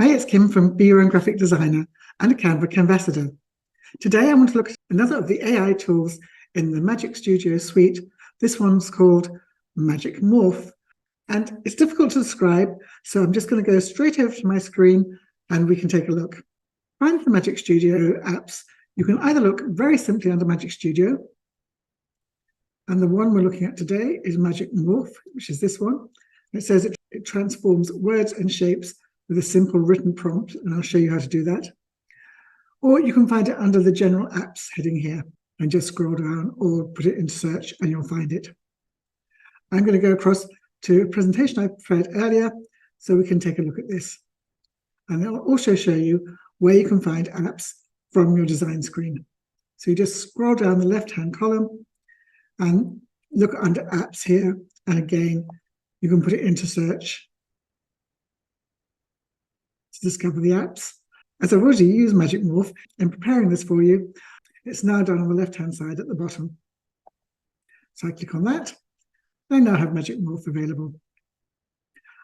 Hi, it's Kim from Be Your Own Graphic Designer and a Canva Canvassador. Today I want to look at another of the AI tools in the Magic Studio suite. This one's called Magic Morph, and it's difficult to describe, so I'm just going to go straight over to my screen and we can take a look. Find the Magic Studio apps. You can either look very simply under Magic Studio, and the one we're looking at today is Magic Morph, which is this one. It says it transforms words and shapes with a simple written prompt, and I'll show you how to do that. Or you can find it under the General Apps heading here and just scroll down or put it into search and you'll find it. I'm going to go across to a presentation I prepared earlier so we can take a look at this. And I'll also show you where you can find apps from your design screen. So you just scroll down the left-hand column and look under apps here. And again, you can put it into search to discover the apps. As I've already used Magic Morph in preparing this for you, it's now down on the left-hand side at the bottom. So I click on that. I now have Magic Morph available.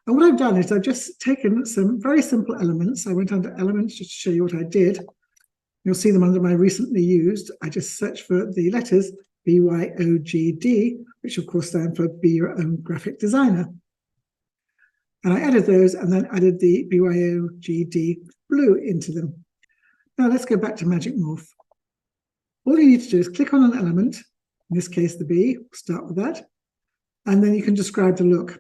And what I've done is I've just taken some very simple elements. I went under elements just to show you what I did. You'll see them under my recently used. I just searched for the letters BYOGD, which of course stand for Be Your Own Graphic Designer. And I added those and then added the BYOGD blue into them. Now let's go back to Magic Morph. All you need to do is click on an element, in this case the B, start with that, and then you can describe the look.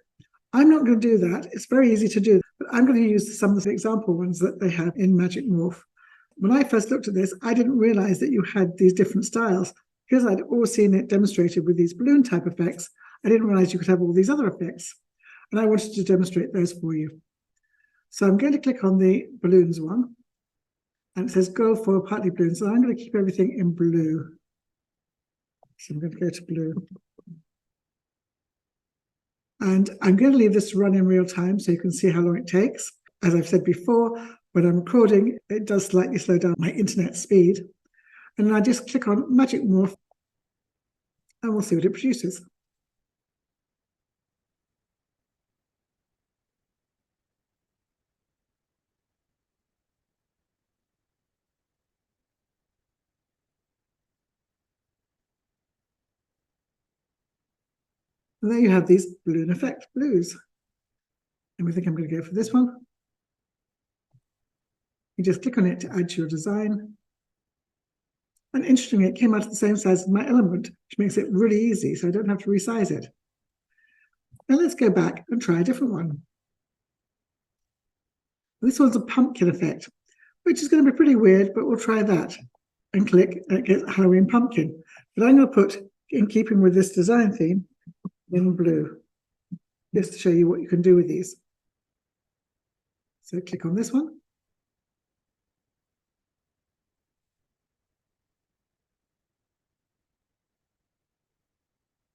I'm not going to do that, it's very easy to do, but I'm going to use some of the example ones that they have in Magic Morph. When I first looked at this, I didn't realize that you had these different styles. Because I'd always seen it demonstrated with these balloon type effects, I didn't realize you could have all these other effects. And I wanted to demonstrate those for you. So I'm going to click on the balloons one. And it says go for partly balloons. So I'm going to keep everything in blue. So I'm going to go to blue. And I'm going to leave this to run in real time so you can see how long it takes. As I've said before, when I'm recording, it does slightly slow down my internet speed. And then I just click on Magic Morph and we'll see what it produces. And there you have these balloon effect blues. And we think I'm going to go for this one. You just click on it to add to your design. And interestingly, it came out of the same size as my element, which makes it really easy, so I don't have to resize it. Now let's go back and try a different one. This one's a pumpkin effect, which is going to be pretty weird, but we'll try that. And click, and it gets Halloween pumpkin. But I'm going to put, in keeping with this design theme, in blue, just to show you what you can do with these. So click on this one.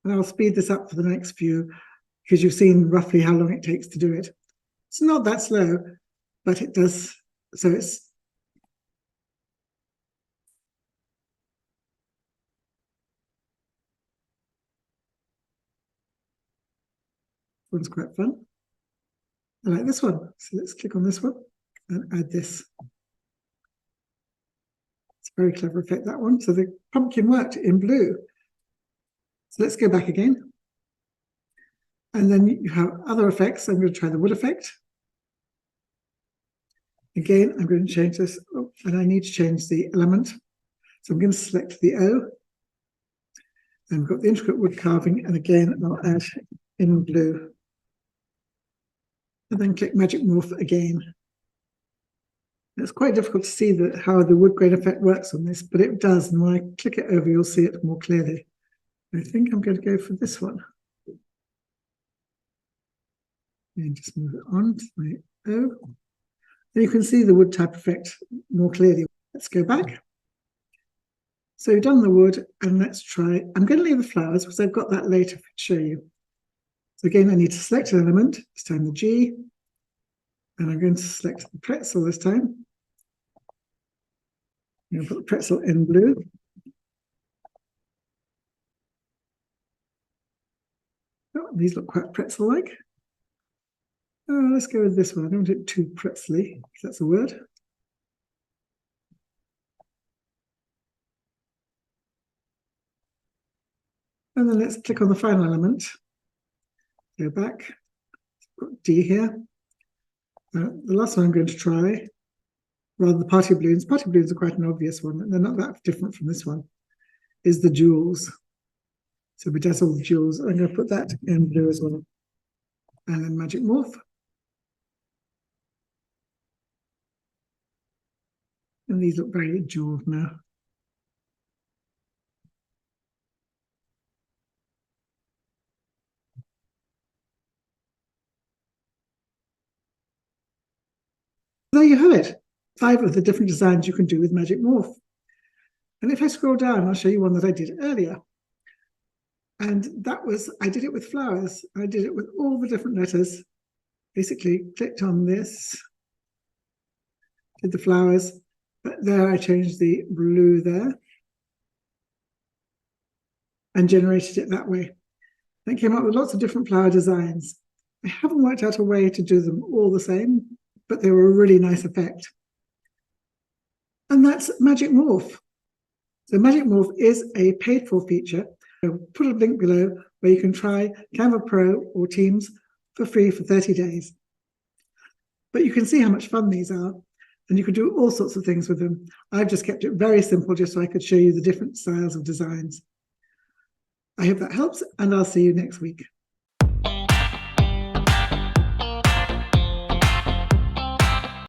And I'll speed this up for the next few because you've seen roughly how long it takes to do it. It's not that slow, but it does. So it's one's quite fun. I like this one. So let's click on this one and add this. It's a very clever effect, that one. So the pumpkin worked in blue. So let's go back again. And then you have other effects. I'm going to try the wood effect. Again, I'm going to change this. Oh, and I need to change the element. So I'm going to select the O. And we've got the intricate wood carving. And again, I'll add in blue. And then click Magic Morph again. It's quite difficult to see how the wood grain effect works on this, but it does. And when I click it over, you'll see it more clearly. I think I'm going to go for this one. And just move it on to my O. And you can see the wood type effect more clearly. Let's go back. So we've done the wood, and let's try. I'm going to leave the flowers because I've got that later to show you. So again, I need to select an element, this time the G. And I'm going to select the pretzel this time. I'm going to put the pretzel in blue. Oh, these look quite pretzel-like. Oh, let's go with this one. I don't want it too pretzely, if that's a word. And then let's click on the final element. Go back. Put D here. The last one I'm going to try, rather the party balloons. Party balloons are quite an obvious one. They're not that different from this one. Is the jewels. So bedazzle the jewels. I'm going to put that in blue as well. And then Magic Morph. And these look very jeweled now. There you have it. 5 of the different designs you can do with Magic Morph. And if I scroll down, I'll show you one that I did earlier. And that was, I did it with flowers. I did it with all the different letters. Basically, clicked on this, did the flowers, but there I changed the blue there and generated it that way. And it came up with lots of different flower designs. I haven't worked out a way to do them all the same, but they were a really nice effect. And that's Magic Morph. So Magic Morph is a paid-for feature. I'll put a link below where you can try Canva Pro or Teams for free for 30 days. But you can see how much fun these are, and you can do all sorts of things with them. I've just kept it very simple just so I could show you the different styles of designs. I hope that helps, and I'll see you next week.